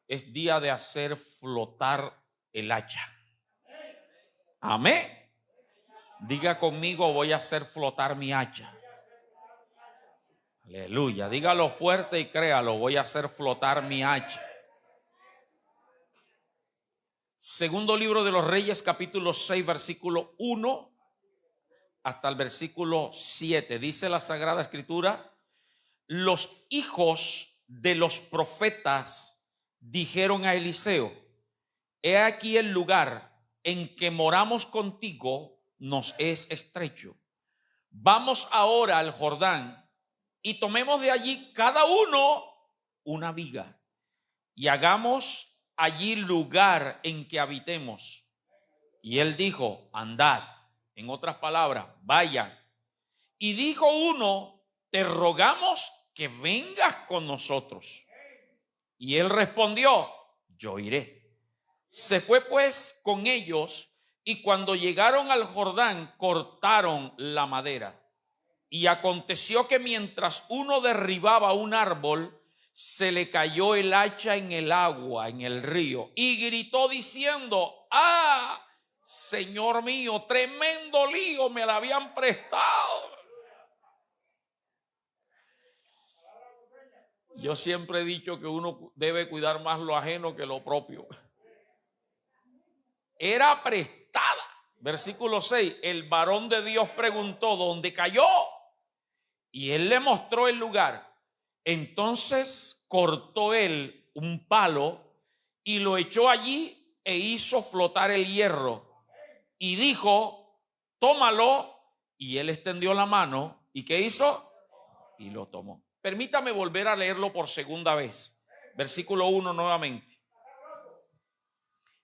es día de hacer flotar el hacha. Amén. Diga conmigo, voy a hacer flotar mi hacha. Aleluya. Dígalo fuerte y créalo, voy a hacer flotar mi hacha. Segundo libro de los Reyes, capítulo 6, versículo 1 hasta el versículo 7. Dice la Sagrada Escritura: los hijos de los profetas dijeron a Eliseo: he aquí el lugar en que moramos contigo nos es estrecho. Vamos ahora al Jordán y tomemos de allí cada uno una viga y hagamos allí lugar en que habitemos. Y él dijo: andad. En otras palabras, vayan. Y dijo uno: te rogamos que vengas con nosotros. Y él respondió: yo iré. Se fue pues con ellos, y cuando llegaron al Jordán cortaron la madera. Y aconteció que mientras uno derribaba un árbol, se le cayó el hacha en el agua, en el río, y gritó diciendo: ¡ah, Señor mío, tremendo lío, me la habían prestado! Yo siempre he dicho que uno debe cuidar más lo ajeno que lo propio. Era prestada. Versículo 6, el varón de Dios preguntó: ¿dónde cayó? Y él le mostró el lugar. Entonces cortó él un palo y lo echó allí e hizo flotar el hierro. Y dijo: tómalo. Y él extendió la mano. ¿Y qué hizo? Y lo tomó. Permítame volver a leerlo por segunda vez. Versículo 1 nuevamente.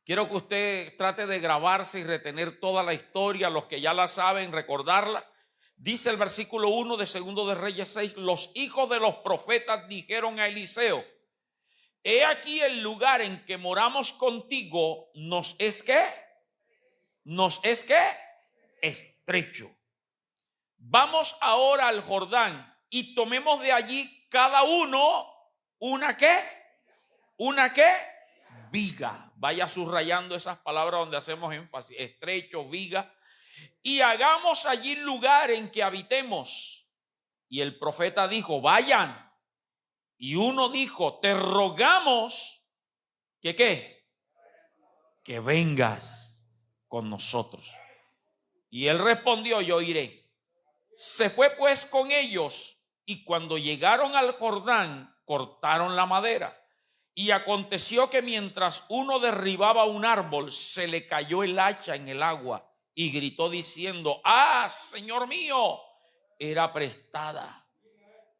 Quiero que usted trate de grabarse y retener toda la historia, los que ya la saben, recordarla. Dice el versículo 1 de Segundo de Reyes 6: los hijos de los profetas dijeron a Eliseo: he aquí el lugar en que moramos contigo nos es ¿qué? Nos es ¿qué? Estrecho. Vamos ahora al Jordán y tomemos de allí cada uno una ¿qué? Una ¿qué? Viga. Vaya subrayando esas palabras donde hacemos énfasis: estrecho, viga. Y hagamos allí lugar en que habitemos. Y el profeta dijo: vayan. Y uno dijo: te rogamos que ¿qué? Que vengas con nosotros. Y él respondió: yo iré. Se fue pues con ellos, y cuando llegaron al Jordán cortaron la madera. Y aconteció que mientras uno derribaba un árbol, se le cayó el hacha en el agua, y gritó diciendo: ¡ah, Señor mío! Era prestada.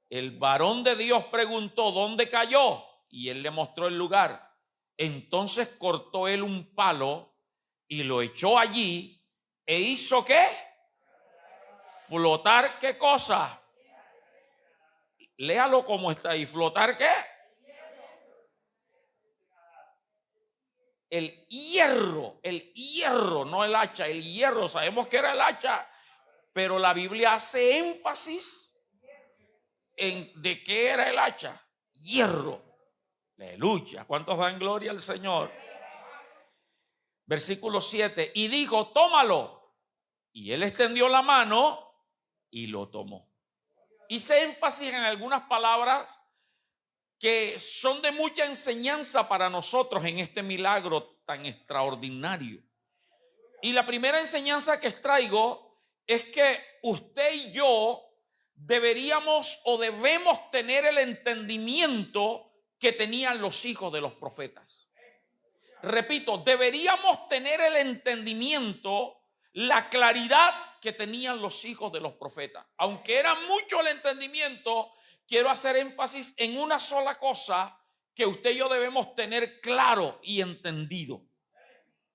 El varón de Dios preguntó: ¿dónde cayó? Y él le mostró el lugar. Entonces cortó él un palo y lo echó allí e hizo ¿qué? Flotar ¿qué cosa? Léalo como está ahí. ¿Flotar qué? El hierro, no el hacha, el hierro. Sabemos que era el hacha, pero la Biblia hace énfasis en de qué era el hacha. Hierro. Aleluya. ¿Cuántos dan gloria al Señor? Versículo 7. Y dijo: tómalo. Y él extendió la mano y lo tomó. Hice énfasis en algunas palabras que son de mucha enseñanza para nosotros en este milagro tan extraordinario. Y la primera enseñanza que extraigo es que usted y yo deberíamos o debemos tener el entendimiento que tenían los hijos de los profetas. Repito, deberíamos tener el entendimiento, la claridad que tenían los hijos de los profetas. Aunque era mucho el entendimiento, quiero hacer énfasis en una sola cosa que usted y yo debemos tener claro y entendido.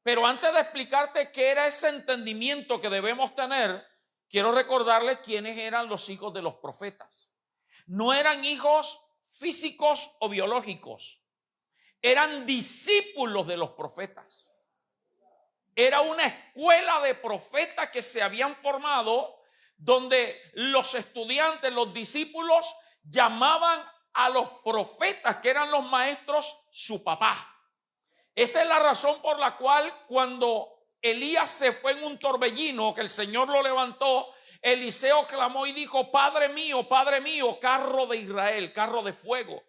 Pero antes de explicarte qué era ese entendimiento que debemos tener, quiero recordarles quiénes eran los hijos de los profetas. No eran hijos físicos o biológicos, eran discípulos de los profetas. Era una escuela de profetas que se habían formado, donde los estudiantes, los discípulos, llamaban a los profetas que eran los maestros su papá. Esa es la razón por la cual cuando Elías se fue en un torbellino, que el Señor lo levantó, Eliseo clamó y dijo: Padre mío, carro de Israel, carro de fuego.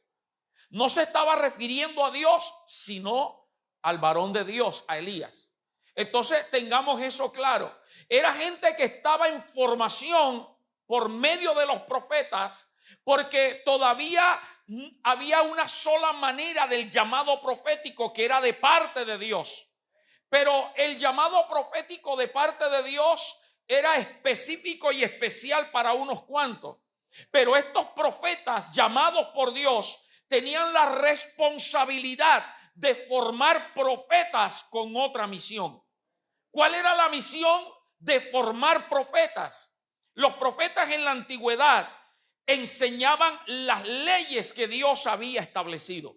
No se estaba refiriendo a Dios, sino al varón de Dios, a Elías. Entonces tengamos eso claro. Era gente que estaba en formación por medio de los profetas, porque todavía había una sola manera del llamado profético, que era de parte de Dios. Pero el llamado profético de parte de Dios era específico y especial para unos cuantos. Pero estos profetas llamados por Dios tenían la responsabilidad de formar profetas con otra misión. ¿Cuál era la misión? De formar profetas. Los profetas en la antigüedad enseñaban las leyes que Dios había establecido.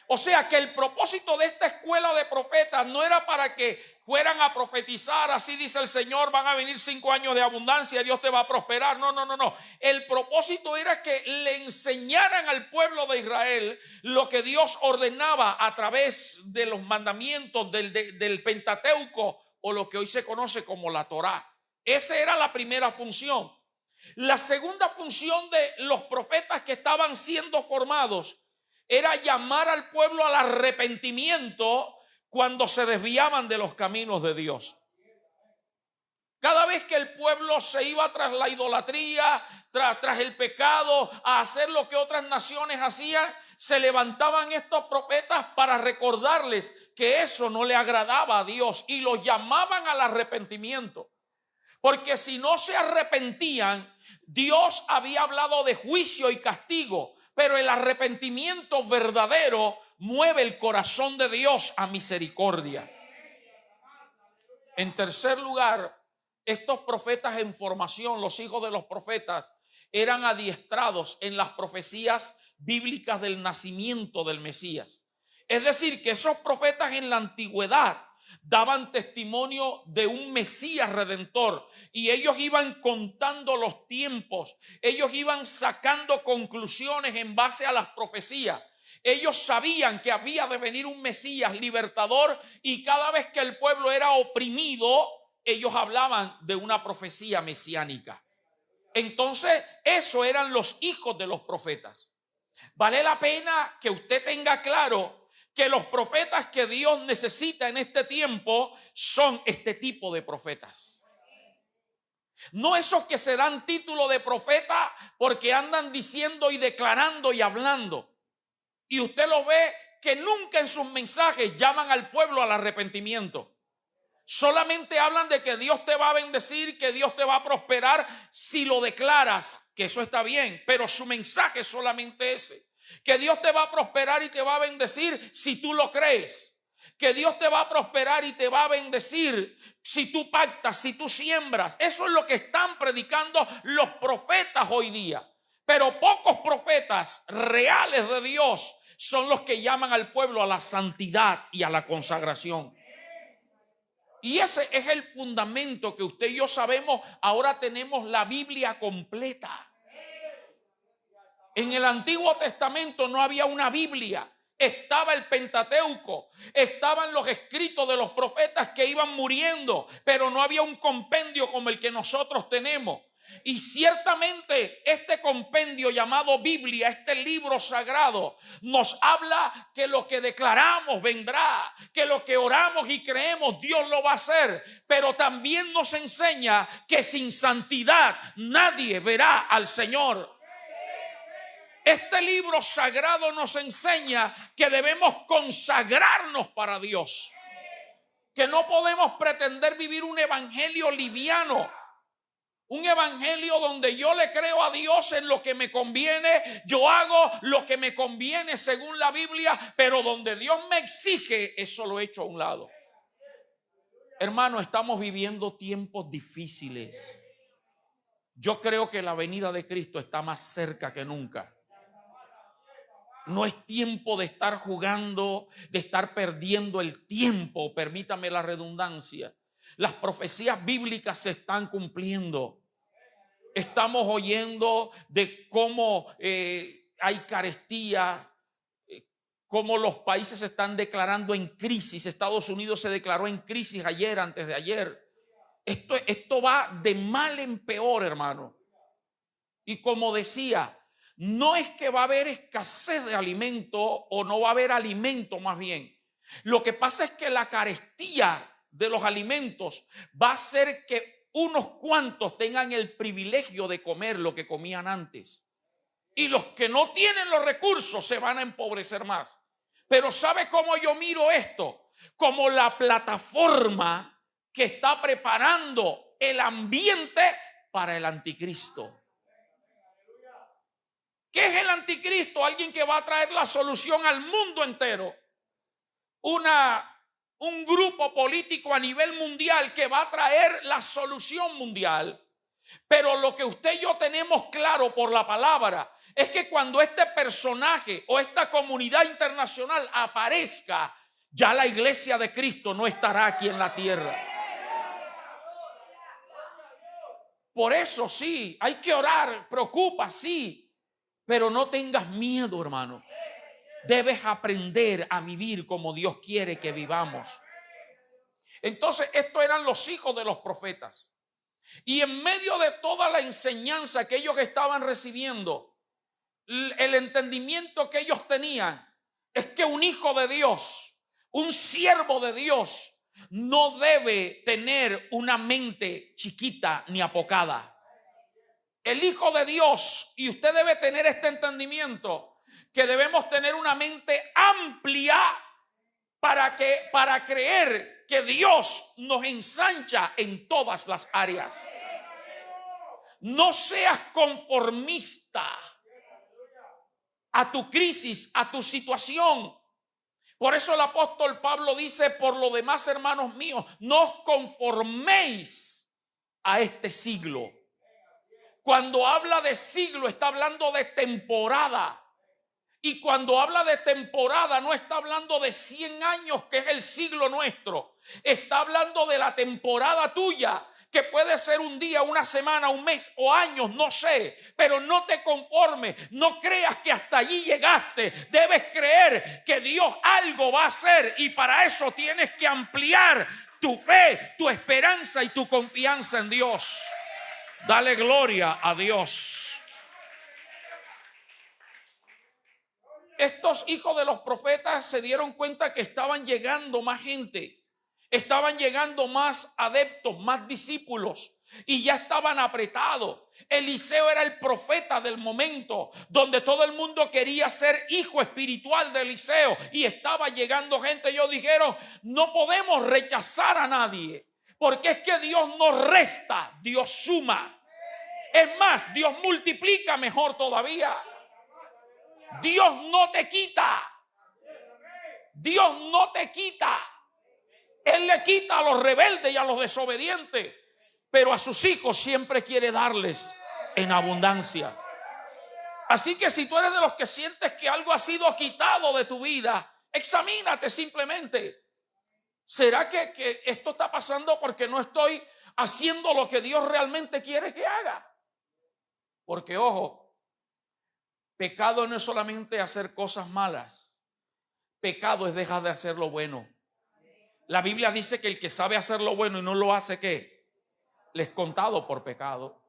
O sea que el propósito de esta escuela de profetas no era para que fueran a profetizar, así dice el Señor, van a venir 5 años de abundancia, Dios te va a prosperar. No. El propósito era que le enseñaran al pueblo de Israel lo que Dios ordenaba a través de los mandamientos del Pentateuco, o lo que hoy se conoce como la Torá. Esa era la primera función. La segunda función de los profetas que estaban siendo formados era llamar al pueblo al arrepentimiento cuando se desviaban de los caminos de Dios. Cada vez que el pueblo se iba tras la idolatría, tras el pecado, a hacer lo que otras naciones hacían, se levantaban estos profetas para recordarles que eso no le agradaba a Dios, y los llamaban al arrepentimiento. Porque si no se arrepentían, Dios había hablado de juicio y castigo, pero el arrepentimiento verdadero mueve el corazón de Dios a misericordia. En tercer lugar, estos profetas en formación, los hijos de los profetas, eran adiestrados en las profecías bíblicas del nacimiento del Mesías. Es decir, que esos profetas en la antigüedad daban testimonio de un Mesías redentor, y ellos iban contando los tiempos, ellos iban sacando conclusiones en base a las profecías. Ellos sabían que había de venir un Mesías libertador, y cada vez que el pueblo era oprimido, ellos hablaban de una profecía mesiánica. Entonces, eso eran los hijos de los profetas. Vale la pena que usted tenga claro que los profetas que Dios necesita en este tiempo son este tipo de profetas. No esos que se dan título de profeta porque andan diciendo y declarando y hablando. Y usted los ve que nunca en sus mensajes llaman al pueblo al arrepentimiento. Solamente hablan de que Dios te va a bendecir, que Dios te va a prosperar si lo declaras, que eso está bien, pero su mensaje es solamente ese. Que Dios te va a prosperar y te va a bendecir si tú lo crees. Que Dios te va a prosperar y te va a bendecir si tú pactas, si tú siembras. Eso es lo que están predicando los profetas hoy día. Pero pocos profetas reales de Dios son los que llaman al pueblo a la santidad y a la consagración. Y ese es el fundamento que usted y yo sabemos. Ahora tenemos la Biblia completa. En el Antiguo Testamento no había una Biblia. Estaba el Pentateuco, estaban los escritos de los profetas que iban muriendo, pero no había un compendio como el que nosotros tenemos. Y ciertamente este compendio llamado Biblia, este libro sagrado, nos habla que lo que declaramos vendrá, que lo que oramos y creemos Dios lo va a hacer, pero también nos enseña que sin santidad nadie verá al Señor. Este libro sagrado nos enseña que debemos consagrarnos para Dios, que no podemos pretender vivir un evangelio liviano. Un evangelio donde yo le creo a Dios en lo que me conviene, yo hago lo que me conviene según la Biblia, pero donde Dios me exige, eso lo echo a un lado. Hermano, estamos viviendo tiempos difíciles. Yo creo que la venida de Cristo está más cerca que nunca. No es tiempo de estar jugando, de estar perdiendo el tiempo, permítame la redundancia. Las profecías bíblicas se están cumpliendo. Estamos oyendo de cómo hay carestía, como los países se están declarando en crisis. Estados Unidos se declaró en crisis ayer, antes de ayer. Esto va de mal en peor, hermano. Y como decía, no es que va a haber escasez de alimento o no va a haber alimento, más bien. Lo que pasa es que la carestía de los alimentos va a hacer que unos cuantos tengan el privilegio de comer lo que comían antes. Y los que no tienen los recursos se van a empobrecer más. Pero ¿sabe cómo yo miro esto? Como la plataforma que está preparando el ambiente para el anticristo. ¿Qué es el anticristo? Alguien que va a traer la solución al mundo entero. Un grupo político a nivel mundial que va a traer la solución mundial. Pero lo que usted y yo tenemos claro por la palabra es que cuando este personaje o esta comunidad internacional aparezca, ya la iglesia de Cristo no estará aquí en la tierra. Por eso sí, hay que orar, preocupa, sí, pero no tengas miedo, hermano. Debes aprender a vivir como Dios quiere que vivamos. Entonces, estos eran los hijos de los profetas. Y en medio de toda la enseñanza que ellos estaban recibiendo, el entendimiento que ellos tenían es que un hijo de Dios, un siervo de Dios, no debe tener una mente chiquita ni apocada. El hijo de Dios, y usted debe tener este entendimiento, que debemos tener una mente amplia para creer que Dios nos ensancha en todas las áreas. No seas conformista a tu crisis, a tu situación. Por eso el apóstol Pablo dice: por lo demás, hermanos míos, no os conforméis a este siglo. Cuando habla de siglo, está hablando de temporada. Y cuando habla de temporada, no está hablando de 100 años, que es el siglo nuestro. Está hablando de la temporada tuya, que puede ser un día, una semana, un mes o años, no sé. Pero no te conformes, no creas que hasta allí llegaste. Debes creer que Dios algo va a hacer, y para eso tienes que ampliar tu fe, tu esperanza y tu confianza en Dios. Dale gloria a Dios. Estos hijos de los profetas se dieron cuenta que estaban llegando más gente, estaban llegando más adeptos, más discípulos, y ya estaban apretados. Eliseo era el profeta del momento, donde todo el mundo quería ser hijo espiritual de Eliseo, y estaba llegando gente. Ellos dijeron: no podemos rechazar a nadie, porque es que Dios no resta, Dios suma. Es más, Dios multiplica mejor todavía. Dios no te quita. Dios no te quita. Él le quita a los rebeldes y a los desobedientes, pero a sus hijos siempre quiere darles en abundancia. Así que si tú eres de los que sientes que algo ha sido quitado de tu vida, examínate simplemente. ¿Será que esto está pasando porque no estoy haciendo lo que Dios realmente quiere que haga? Porque, ojo, pecado no es solamente hacer cosas malas. Pecado es dejar de hacer lo bueno. La Biblia dice que el que sabe hacer lo bueno y no lo hace, ¿qué? Le es contado por pecado.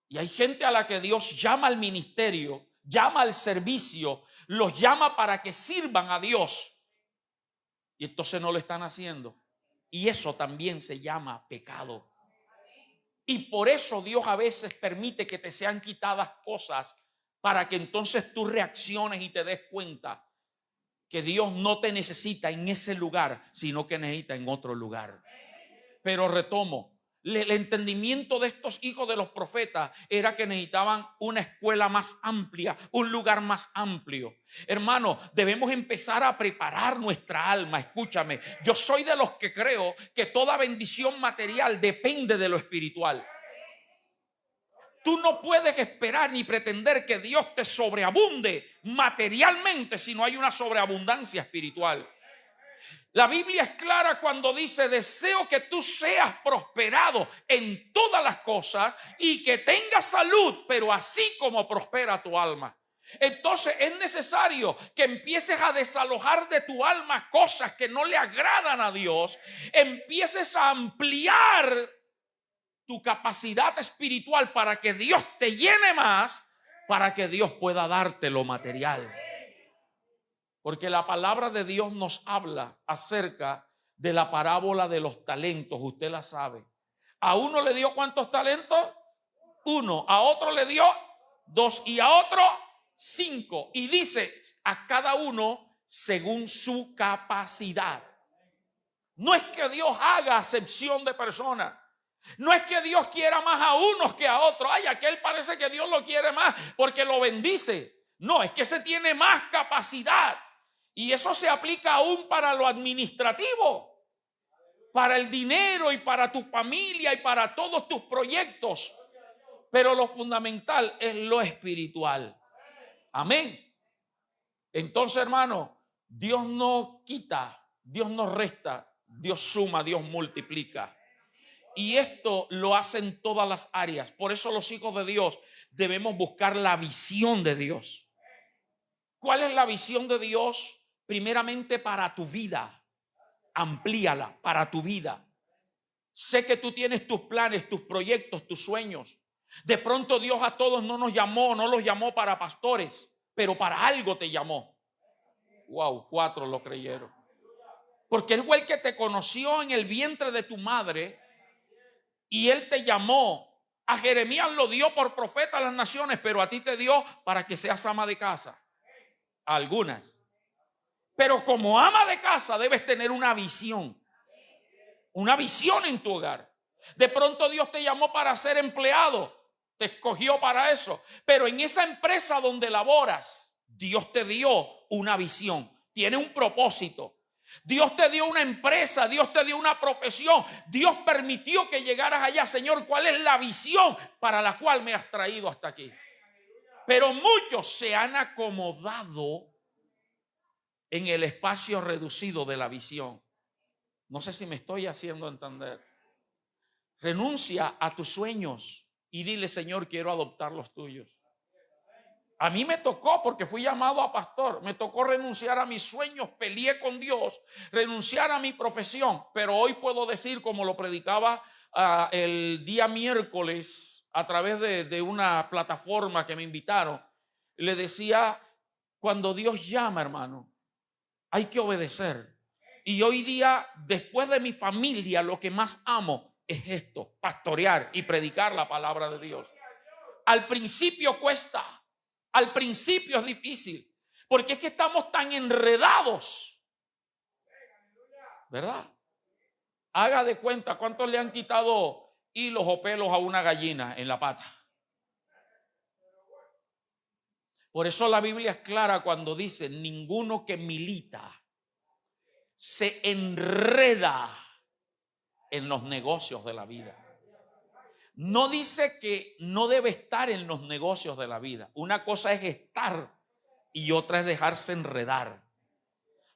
Y hay gente a la que Dios llama al ministerio, llama al servicio, los llama para que sirvan a Dios, y entonces no lo están haciendo. Y eso también se llama pecado. Y por eso Dios a veces permite que te sean quitadas cosas, para que entonces tú reacciones y te des cuenta que Dios no te necesita en ese lugar, sino que necesita en otro lugar. Pero retomo, el entendimiento de estos hijos de los profetas era que necesitaban una escuela más amplia, un lugar más amplio. Hermano, debemos empezar a preparar nuestra alma. Escúchame, yo soy de los que creo que toda bendición material depende de lo espiritual. Tú no puedes esperar ni pretender que Dios te sobreabunde materialmente si no hay una sobreabundancia espiritual. La Biblia es clara cuando dice: deseo que tú seas prosperado en todas las cosas y que tengas salud, pero así como prospera tu alma. Entonces es necesario que empieces a desalojar de tu alma cosas que no le agradan a Dios, empieces a ampliar tu capacidad espiritual para que Dios te llene más, para que Dios pueda darte lo material. Porque la palabra de Dios nos habla acerca de la parábola de los talentos. Usted la sabe. A uno le dio ¿cuántos talentos? 1. A otro le dio 2 y a otro 5. Y dice: a cada uno según su capacidad. No es que Dios haga acepción de personas. No es que Dios quiera más a unos que a otros. Ay, aquel parece que Dios lo quiere más porque lo bendice. No, es que se tiene más capacidad. Y eso se aplica aún para lo administrativo, para el dinero y para tu familia y para todos tus proyectos. Pero lo fundamental es lo espiritual. Amén. Entonces, hermano, Dios no quita, Dios no resta, Dios suma, Dios multiplica. Y esto lo hace en todas las áreas. Por eso los hijos de Dios debemos buscar la visión de Dios. ¿Cuál es la visión de Dios? Primeramente para tu vida. Amplíala para tu vida. Sé que tú tienes tus planes, tus proyectos, tus sueños. De pronto Dios a todos no nos llamó, no los llamó para pastores, pero para algo te llamó. Wow, 4 lo creyeron. Porque Él fue el que te conoció en el vientre de tu madre y Él te llamó. A Jeremías lo dio por profeta a las naciones, pero a ti te dio para que seas ama de casa. A algunas. Pero como ama de casa debes tener una visión en tu hogar. De pronto Dios te llamó para ser empleado, te escogió para eso, pero en esa empresa donde laboras, Dios te dio una visión, tiene un propósito. Dios te dio una empresa, Dios te dio una profesión, Dios permitió que llegaras allá. Señor, ¿cuál es la visión para la cual me has traído hasta aquí? Pero muchos se han acomodado en el espacio reducido de la visión. No sé si me estoy haciendo entender. Renuncia a tus sueños y dile: Señor, quiero adoptar los tuyos. A mí me tocó, porque fui llamado a pastor, me tocó renunciar a mis sueños, peleé con Dios, renunciar a mi profesión. Pero hoy puedo decir, como lo predicaba el día miércoles a través de una plataforma que me invitaron, le decía: cuando Dios llama, hermano, hay que obedecer. Y hoy día, después de mi familia, lo que más amo es esto: pastorear y predicar la palabra de Dios. Al principio cuesta, al principio es difícil, porque es que estamos tan enredados, ¿verdad? Haga de cuenta cuántos le han quitado hilos o pelos a una gallina en la pata. Por eso la Biblia es clara cuando dice: ninguno que milita se enreda en los negocios de la vida. No dice que no debe estar en los negocios de la vida. Una cosa es estar y otra es dejarse enredar.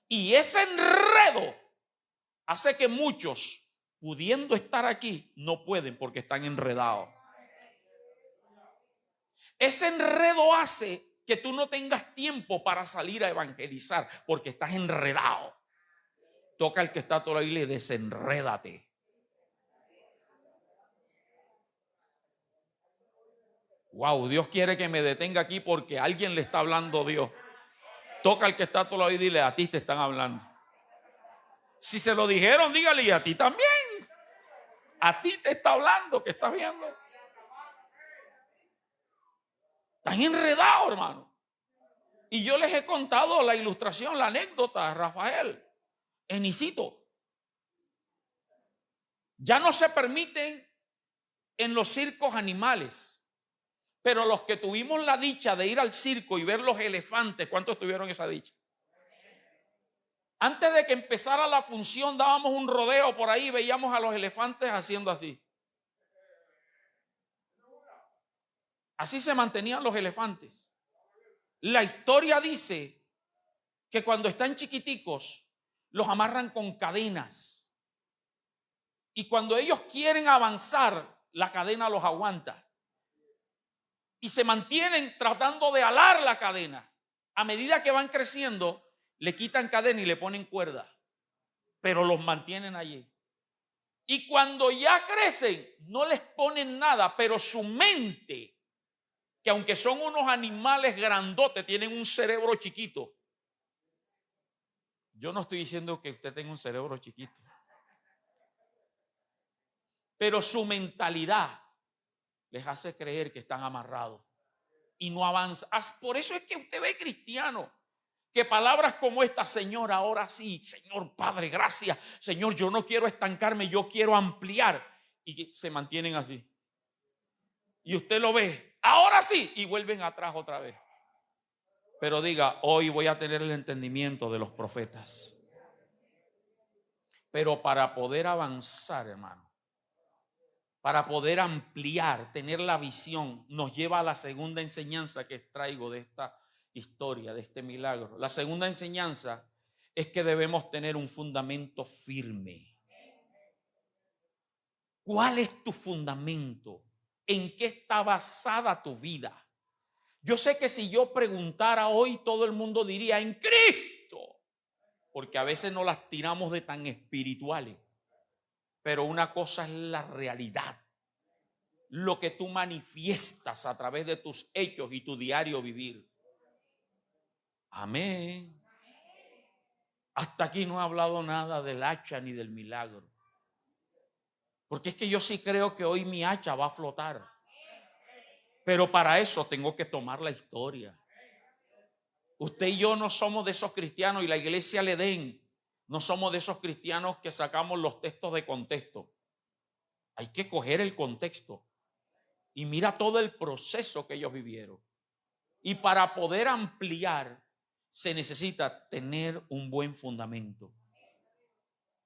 Y ese enredo hace que muchos, pudiendo estar aquí, no pueden porque están enredados. Ese enredo hace que tú no tengas tiempo para salir a evangelizar porque estás enredado. Toca al que está todo ahí y le: desenrédate. Wow, Dios quiere que me detenga aquí porque a alguien le está hablando Dios. Toca al que está todo ahí y dile: a ti te están hablando. Si se lo dijeron, dígale: y a ti también. A ti te está hablando, que estás viendo. Están enredados, hermano. Y yo les he contado la ilustración, la anécdota, Rafael, Enicito. Ya no se permiten en los circos animales. Pero los que tuvimos la dicha de ir al circo y ver los elefantes, ¿cuántos tuvieron esa dicha? Antes de que empezara la función, dábamos un rodeo por ahí, veíamos a los elefantes haciendo así. Así se mantenían los elefantes. La historia dice que cuando están chiquiticos, los amarran con cadenas. Y cuando ellos quieren avanzar, la cadena los aguanta. Y se mantienen tratando de alar la cadena. A medida que van creciendo, le quitan cadena y le ponen cuerda. Pero los mantienen allí. Y cuando ya crecen, no les ponen nada, pero su mente, que aunque son unos animales grandotes, tienen un cerebro chiquito. Yo no estoy diciendo que usted tenga un cerebro chiquito, pero su mentalidad les hace creer que están amarrados y no avanza. Por eso es que usted ve cristianos que palabras como esta: Señor, ahora sí, Señor Padre, gracias, Señor, yo no quiero estancarme, yo quiero ampliar, y que se mantienen así. Y usted lo ve, ahora sí, y vuelven atrás otra vez. Pero diga: hoy voy a tener el entendimiento de los profetas. Pero para poder avanzar, hermano, para poder ampliar, tener la visión, nos lleva a la segunda enseñanza que traigo de esta historia, de este milagro. La segunda enseñanza es que debemos tener un fundamento firme. ¿Cuál es tu fundamento? ¿En qué está basada tu vida? Yo sé que si yo preguntara hoy, todo el mundo diría: en Cristo, porque a veces nos las tiramos de tan espirituales. Pero una cosa es la realidad, lo que tú manifiestas a través de tus hechos y tu diario vivir. Amén. Hasta aquí no he hablado nada del hacha ni del milagro, porque es que yo sí creo que hoy mi hacha va a flotar. Pero para eso tengo que tomar la historia. Usted y yo no somos de esos cristianos, y la iglesia le den, no somos de esos cristianos que sacamos los textos de contexto. Hay que coger el contexto y mira todo el proceso que ellos vivieron. Y para poder ampliar se necesita tener un buen fundamento.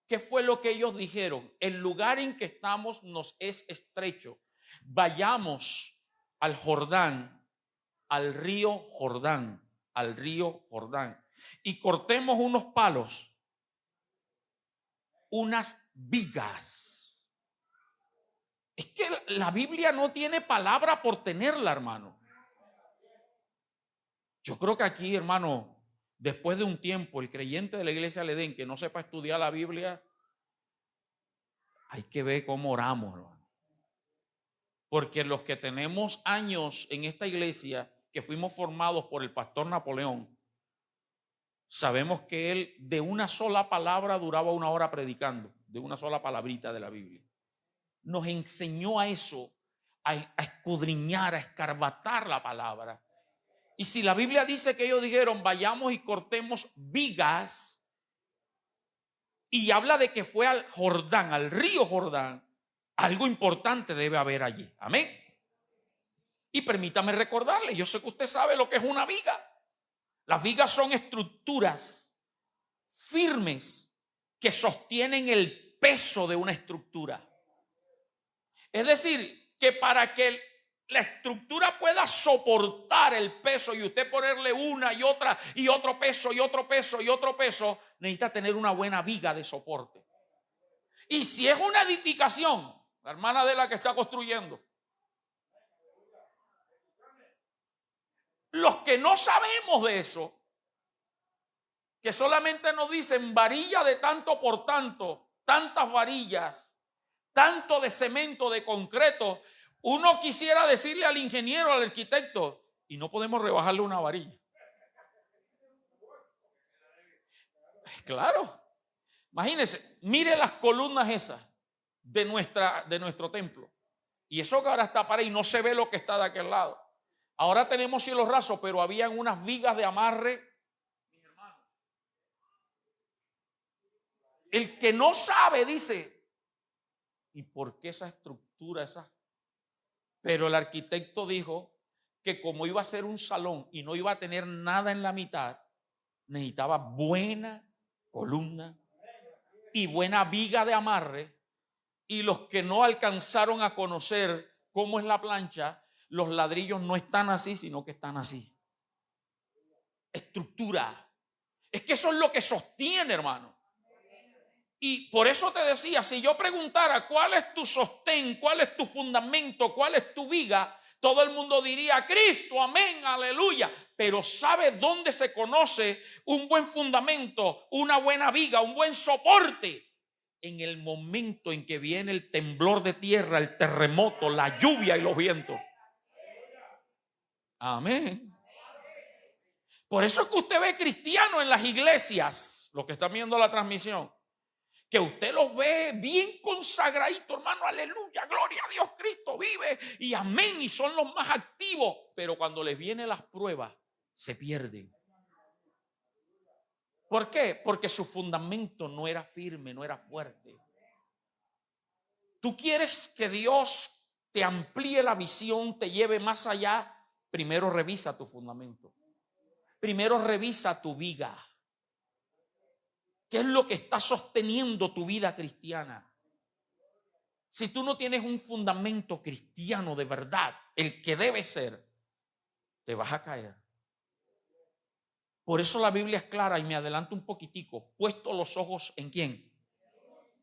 ¿Qué fue lo que ellos dijeron? El lugar en que estamos nos es estrecho. Vayamos al Jordán, al río Jordán, y cortemos unos palos, unas vigas. Es que la Biblia no tiene palabra por tenerla, hermano. Yo creo que aquí, hermano, después de un tiempo, el creyente de la iglesia le den que no sepa estudiar la Biblia, hay que ver cómo oramos, hermano. Porque los que tenemos años en esta iglesia, que fuimos formados por el pastor Napoleón, sabemos que él de una sola palabra duraba 1 hora predicando, de una sola palabrita de la Biblia. Nos enseñó a eso, a escudriñar, a escarbatar la palabra. Y si la Biblia dice que ellos dijeron: vayamos y cortemos vigas, y habla de que fue al Jordán, al río Jordán, algo importante debe haber allí. Amén. Y permítame recordarle, yo sé que usted sabe lo que es una viga. Las vigas son estructuras firmes que sostienen el peso de una estructura. Es decir, que para que la estructura pueda soportar el peso y usted ponerle una y otra y otro peso y otro peso y otro peso, necesita tener una buena viga de soporte. Y si es una edificación, la hermana de la que está construyendo, los que no sabemos de eso, que solamente nos dicen varilla de tanto por tanto, tantas varillas, tanto de cemento, de concreto, uno quisiera decirle al ingeniero, al arquitecto: y no podemos rebajarle una varilla. Claro, imagínense, mire las columnas esas de nuestro templo, y eso que ahora está para ahí, no se ve lo que está de aquel lado. Ahora tenemos cielos rasos, pero habían unas vigas de amarre. El que no sabe dice: ¿y por qué esa estructura, esa? Pero el arquitecto dijo que como iba a ser un salón y no iba a tener nada en la mitad, necesitaba buena columna y buena viga de amarre. Y los que no alcanzaron a conocer cómo es la plancha, los ladrillos no están así, sino que están así. Estructura. Es que eso es lo que sostiene, hermano. Y por eso te decía, si yo preguntara cuál es tu sostén, cuál es tu fundamento, cuál es tu viga, todo el mundo diría Cristo, amén, aleluya. Pero ¿sabes dónde se conoce un buen fundamento, una buena viga, un buen soporte? En el momento en que viene el temblor de tierra, el terremoto, la lluvia y los vientos. Amén. Por eso es que usted ve cristianos en las iglesias, los que están viendo la transmisión, que usted los ve bien consagraditos, hermano, aleluya, gloria a Dios, Cristo vive y amén, y son los más activos, pero cuando les vienen las pruebas, se pierden. ¿Por qué? Porque su fundamento no era firme, no era fuerte. Tú quieres que Dios te amplíe la visión, te lleve más allá. Primero revisa tu fundamento. Primero revisa tu viga. ¿Qué es lo que está sosteniendo tu vida cristiana? Si tú no tienes un fundamento cristiano de verdad, el que debe ser, te vas a caer. Por eso la Biblia es clara y me adelanto un poquitico. Puesto los ojos en ¿quién?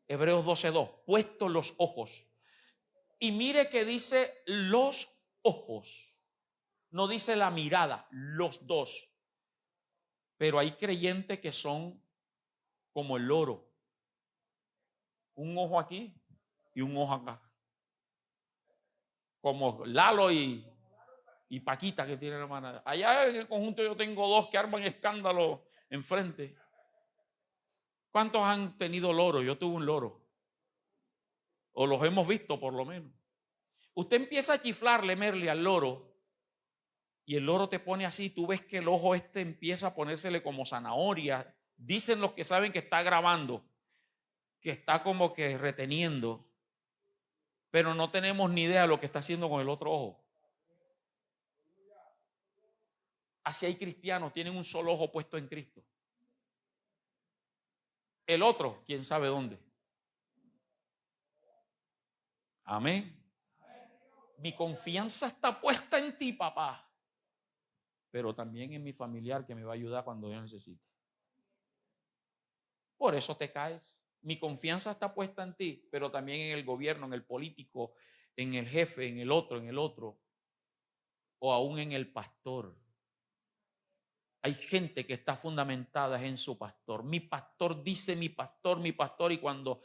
Hebreos 12:2. Puesto los ojos. Y mire que dice los ojos. No dice la mirada, los dos. Pero hay creyentes que son como el loro. Un ojo aquí y un ojo acá. Como Lalo y Paquita que tiene la hermana. Allá en el conjunto yo tengo dos que arman escándalo enfrente. ¿Cuántos han tenido loro? Yo tuve un loro. O los hemos visto por lo menos. Usted empieza a chiflarle, Merle, al loro. Y el loro te pone así. Tú ves que el ojo empieza a ponérsele como zanahoria. Dicen los que saben que está grabando, que está como que reteniendo. Pero no tenemos ni idea de lo que está haciendo con el otro ojo. Así hay cristianos, tienen un solo ojo puesto en Cristo. El otro, quién sabe dónde. Amén. Mi confianza está puesta en ti, papá. Pero también en mi familiar que me va a ayudar cuando yo necesite. Por eso te caes. Mi confianza está puesta en ti, pero también en el gobierno, en el político, en el jefe, en el otro, o aún en el pastor. Hay gente que está fundamentada en su pastor. Mi pastor dice mi pastor, y cuando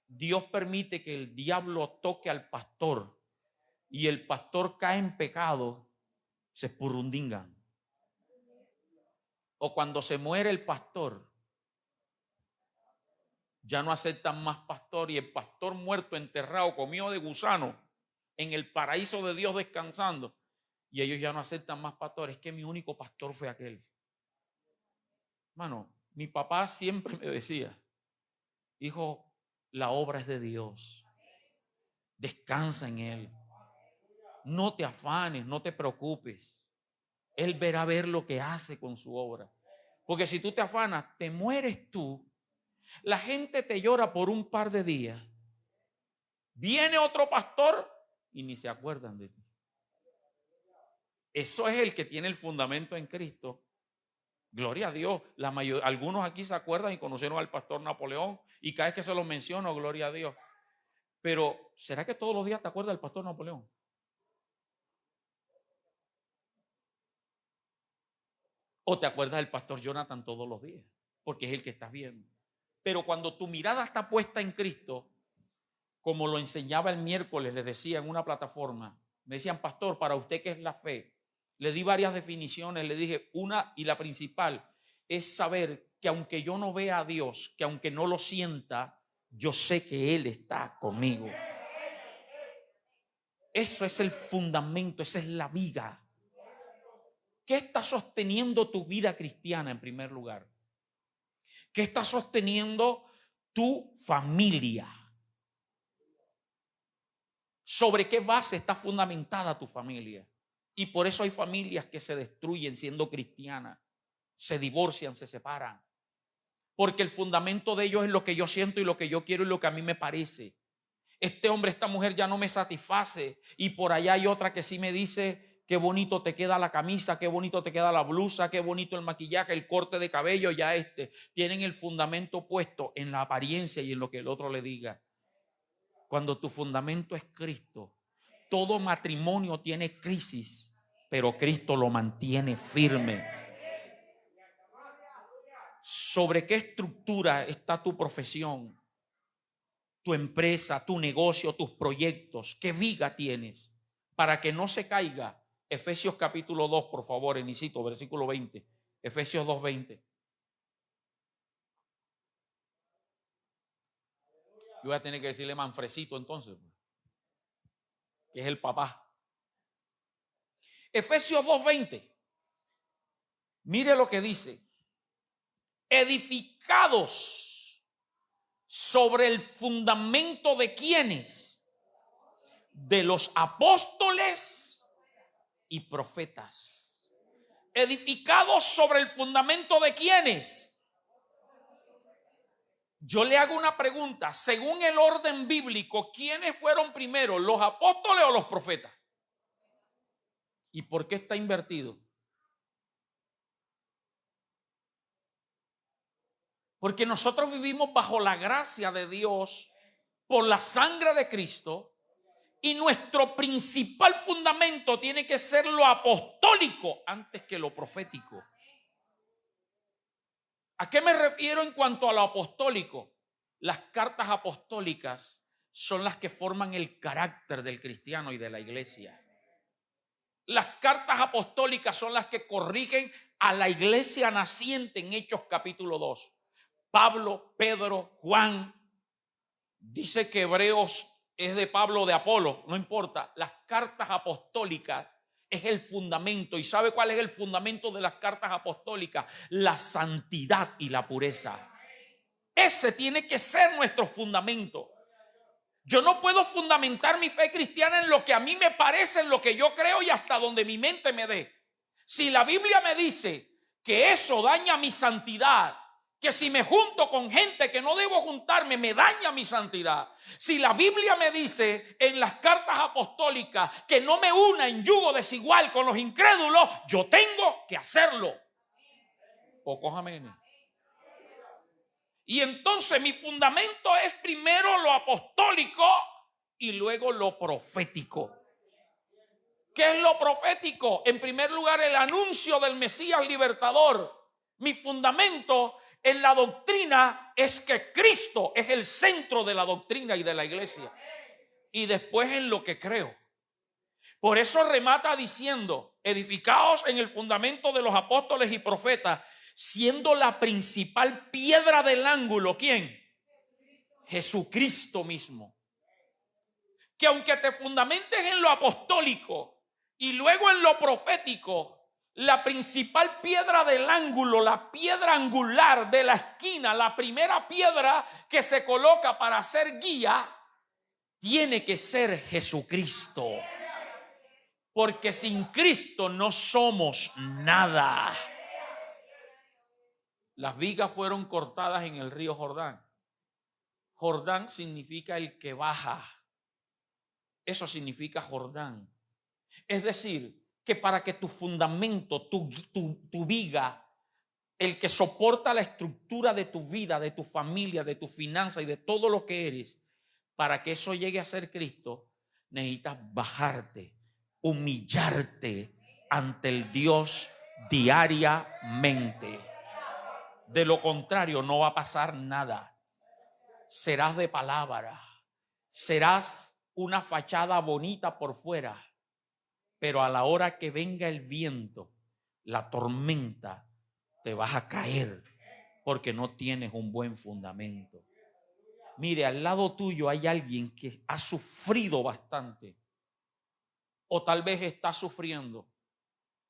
Dios permite que el diablo toque al pastor y el pastor cae en pecado, se espurrundingan. O cuando se muere el pastor, ya no aceptan más pastor y el pastor muerto, enterrado, comido de gusano en el paraíso de Dios descansando, y ellos ya no aceptan más pastores. Es que mi único pastor fue aquel. Hermano, mi papá siempre me decía, hijo, la obra es de Dios. Descansa en Él. No te afanes, no te preocupes. Él verá ver lo que hace con su obra. Porque si tú te afanas, te mueres tú. La gente te llora por un par de días. Viene otro pastor y ni se acuerdan de ti. Eso es el que tiene el fundamento en Cristo. Gloria a Dios. Algunos aquí se acuerdan y conocieron al pastor Napoleón y cada vez que se los menciono, gloria a Dios. Pero ¿será que todos los días te acuerdas del pastor Napoleón? ¿O te acuerdas del pastor Jonathan todos los días? Porque es el que estás viendo. Pero cuando tu mirada está puesta en Cristo, como lo enseñaba el miércoles, les decía en una plataforma, me decían, pastor, para usted, ¿qué es la fe? Le di varias definiciones, le dije una y la principal es saber que aunque yo no vea a Dios, que aunque no lo sienta, yo sé que Él está conmigo. Eso es el fundamento, esa es la viga. ¿Qué está sosteniendo tu vida cristiana en primer lugar? ¿Qué está sosteniendo tu familia? ¿Sobre qué base está fundamentada tu familia? Y por eso hay familias que se destruyen siendo cristianas, se divorcian, se separan. Porque el fundamento de ellos es lo que yo siento y lo que yo quiero y lo que a mí me parece. Este hombre, esta mujer ya no me satisface y por allá hay otra que sí me dice Qué bonito te queda la camisa, qué bonito te queda la blusa, qué bonito el maquillaje, el corte de cabello, ya tienen el fundamento puesto en la apariencia y en lo que el otro le diga. Cuando tu fundamento es Cristo, todo matrimonio tiene crisis, pero Cristo lo mantiene firme. ¿Sobre qué estructura está tu profesión, tu empresa, tu negocio, tus proyectos? ¿Qué viga tienes? Para que no se caiga. Efesios capítulo 2, por favor, Enicito, versículo 20. Efesios 2:20. Yo voy a tener que decirle Manfrecito entonces, que es el papá. Efesios 2:20. Mire lo que dice. Edificados sobre el fundamento de ¿quiénes? De los apóstoles y profetas. Edificados sobre el fundamento de ¿quiénes? Yo le hago una pregunta. Según el orden bíblico, ¿quiénes fueron primero, los apóstoles o los profetas? ¿Y por qué está invertido? Porque nosotros vivimos bajo la gracia de Dios por la sangre de Cristo y nuestro principal fundamento tiene que ser lo apostólico antes que lo profético. ¿A qué me refiero en cuanto a lo apostólico? Las cartas apostólicas son las que forman el carácter del cristiano y de la iglesia. Las cartas apostólicas son las que corrigen a la iglesia naciente en Hechos capítulo 2. Pablo, Pedro, Juan, dice que Hebreos es de Pablo o de Apolo, no importa. Las cartas apostólicas es el fundamento. ¿Y sabe cuál es el fundamento de las cartas apostólicas? La santidad y la pureza. Ese tiene que ser nuestro fundamento. Yo no puedo fundamentar mi fe cristiana en lo que a mí me parece, en lo que yo creo y hasta donde mi mente me dé. Si la Biblia me dice que eso daña mi santidad, que si me junto con gente que no debo juntarme me daña mi santidad. Si la Biblia me dice en las cartas apostólicas que no me una en yugo desigual con los incrédulos, yo tengo que hacerlo. Pocos amenes. Y entonces mi fundamento es primero lo apostólico y luego lo profético. ¿Qué es lo profético? En primer lugar, el anuncio del Mesías libertador. Mi fundamento en la doctrina es que Cristo es el centro de la doctrina y de la iglesia. Y después en lo que creo. Por eso remata diciendo, edificaos en el fundamento de los apóstoles y profetas, siendo la principal piedra del ángulo, ¿quién? Jesucristo mismo. Que aunque te fundamentes en lo apostólico y luego en lo profético, la principal piedra del ángulo, la piedra angular de la esquina, la primera piedra que se coloca para hacer guía, tiene que ser Jesucristo. Porque sin Cristo no somos nada. Las vigas fueron cortadas en el río Jordán. Jordán significa el que baja. Eso significa Jordán. Es decir, que para que tu fundamento, tu viga, el que soporta la estructura de tu vida, de tu familia, de tu finanza y de todo lo que eres, para que eso llegue a ser Cristo, necesitas bajarte, humillarte ante el Dios diariamente. De lo contrario, no va a pasar nada. Serás de palabra, serás una fachada bonita por fuera, pero a la hora que venga el viento, la tormenta, te vas a caer porque no tienes un buen fundamento. Mire, al lado tuyo hay alguien que ha sufrido bastante o tal vez está sufriendo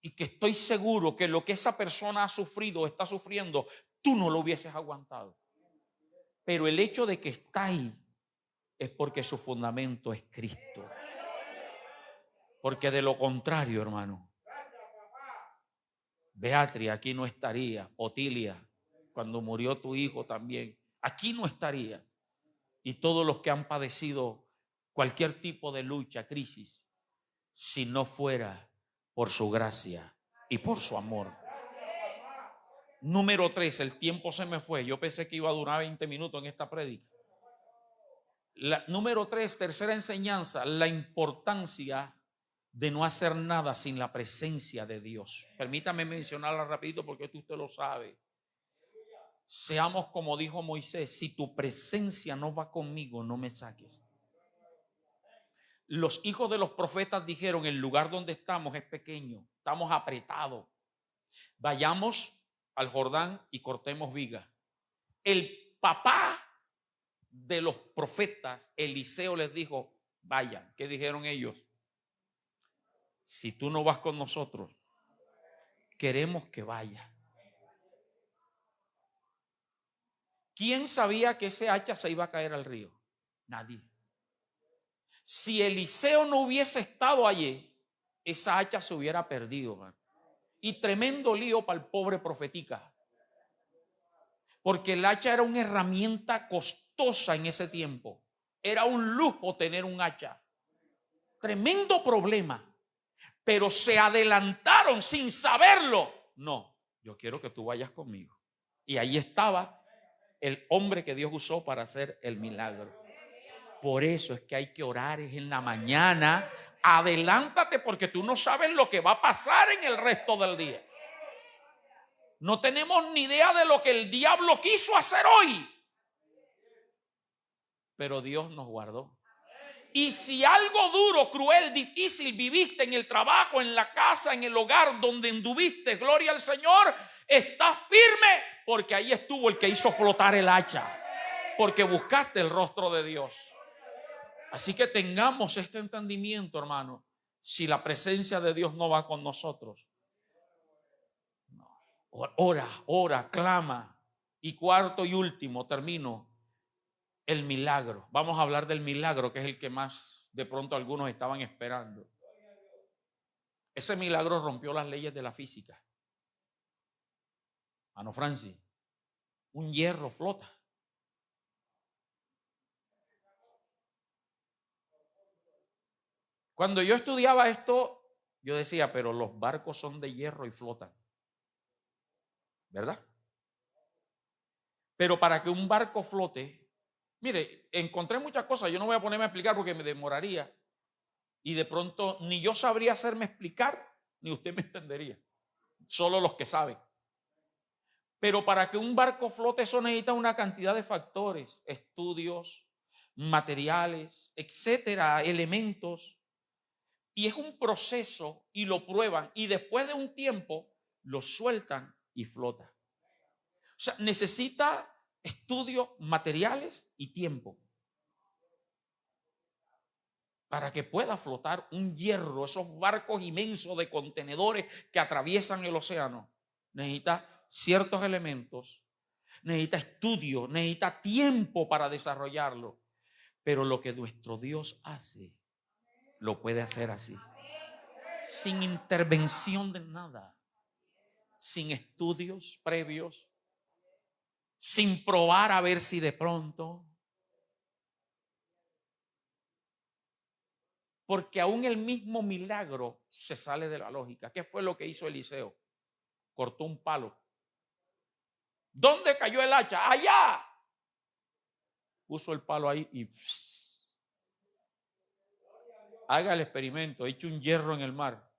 y que estoy seguro que lo que esa persona ha sufrido o está sufriendo, tú no lo hubieses aguantado. Pero el hecho de que está ahí es porque su fundamento es Cristo. Porque de lo contrario, hermano, Beatriz aquí no estaría, Otilia, cuando murió tu hijo también, aquí no estaría. Y todos los que han padecido cualquier tipo de lucha, crisis, si no fuera por su gracia y por su amor. Número 3, el tiempo se me fue. Yo pensé que iba a durar 20 minutos en esta prédica. Número 3, tercera enseñanza, la importancia de no hacer nada sin la presencia de Dios. Permítame mencionarla rapidito porque usted lo sabe. Seamos como dijo Moisés: si tu presencia no va conmigo, no me saques. Los hijos de los profetas dijeron: el lugar donde estamos es pequeño, estamos apretados. Vayamos al Jordán y cortemos vigas. El papá de los profetas, Eliseo, les dijo: vayan. ¿Qué dijeron ellos? Si tú no vas con nosotros, queremos que vayas. ¿Quién sabía que ese hacha se iba a caer al río? Nadie. Si Eliseo no hubiese estado allí, esa hacha se hubiera perdido, man. Y tremendo lío para el pobre profetica, porque el hacha era una herramienta costosa en ese tiempo. Era un lujo tener un hacha. Tremendo problema. Pero se adelantaron sin saberlo. No, yo quiero que tú vayas conmigo. Y ahí estaba el hombre que Dios usó para hacer el milagro. Por eso es que hay que orar en la mañana. Adelántate, porque tú no sabes lo que va a pasar en el resto del día. No tenemos ni idea de lo que el diablo quiso hacer hoy. Pero Dios nos guardó. Y si algo duro, cruel, difícil viviste en el trabajo, en la casa, en el hogar donde anduviste, gloria al Señor, estás firme, porque ahí estuvo el que hizo flotar el hacha, porque buscaste el rostro de Dios. Así que tengamos este entendimiento, hermano. Si la presencia de Dios no va con nosotros, ora, clama. Y cuarto y último, termino, el milagro. Vamos a hablar del milagro, que es el que más de pronto algunos estaban esperando. Ese milagro rompió las leyes de la física. Mano Francis, un hierro flota. Cuando yo estudiaba esto, yo decía, pero los barcos son de hierro y flotan, ¿verdad? Pero para que un barco flote, mire, encontré muchas cosas. Yo no voy a ponerme a explicar porque me demoraría. Y de pronto ni yo sabría hacerme explicar, ni usted me entendería. Solo los que saben. Pero para que un barco flote, eso necesita una cantidad de factores, estudios, materiales, etcétera, elementos. Y es un proceso y lo prueban. Y después de un tiempo lo sueltan y flota. O sea, necesita estudios, materiales y tiempo para que pueda flotar un hierro. Esos barcos inmensos de contenedores que atraviesan el océano, necesita ciertos elementos, necesita estudio, necesita tiempo para desarrollarlo. Pero lo que nuestro Dios hace, lo puede hacer así, sin intervención de nada, sin estudios previos, sin probar a ver si de pronto. Porque aún el mismo milagro se sale de la lógica. ¿Qué fue lo que hizo Eliseo? Cortó un palo. ¿Dónde cayó el hacha? ¡Allá! Puso el palo ahí y haga el experimento. Eche un hierro en el mar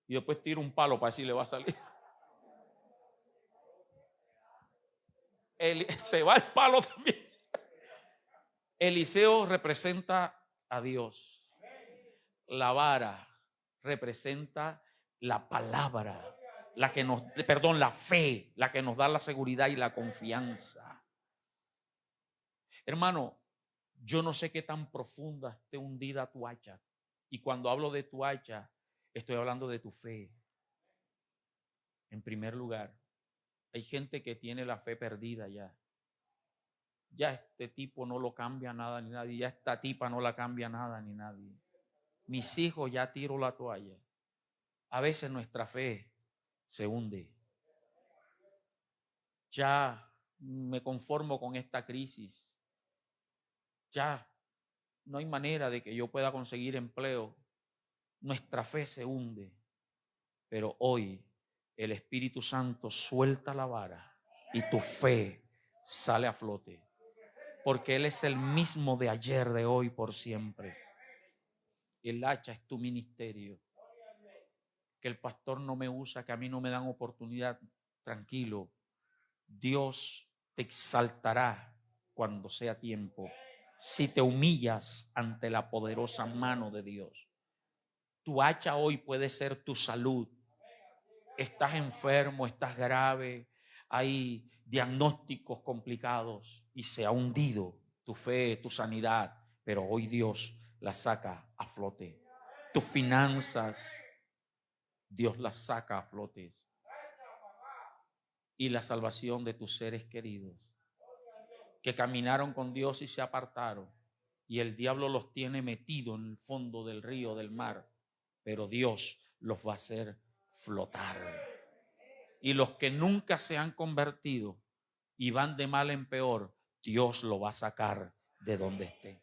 y después tira un palo para ver si le va a salir. Se va el palo también. Eliseo representa a Dios. La vara representa la palabra, la fe, la que nos da la seguridad y la confianza. Hermano, yo no sé qué tan profunda esté hundida tu hacha. Y cuando hablo de tu hacha, estoy hablando de tu fe. En primer lugar, hay gente que tiene la fe perdida ya. Ya este tipo no lo cambia nada ni nadie. Ya esta tipa no la cambia nada ni nadie. Mis hijos, ya tiro la toalla. A veces nuestra fe se hunde. Ya me conformo con esta crisis. Ya no hay manera de que yo pueda conseguir empleo. Nuestra fe se hunde. Pero hoy el Espíritu Santo suelta la vara y tu fe sale a flote. Porque Él es el mismo de ayer, de hoy, por siempre. El hacha es tu ministerio. Que el pastor no me usa, que a mí no me dan oportunidad. Tranquilo. Dios te exaltará cuando sea tiempo. Si te humillas ante la poderosa mano de Dios. Tu hacha hoy puede ser tu salud. Estás enfermo, estás grave, hay diagnósticos complicados y se ha hundido tu fe, tu sanidad, pero hoy Dios la saca a flote. Tus finanzas, Dios las saca a flote. Y la salvación de tus seres queridos que caminaron con Dios y se apartaron, y el diablo los tiene metidos en el fondo del río, del mar, pero Dios los va a hacer flotar. Y los que nunca se han convertido y van de mal en peor, Dios lo va a sacar de donde esté.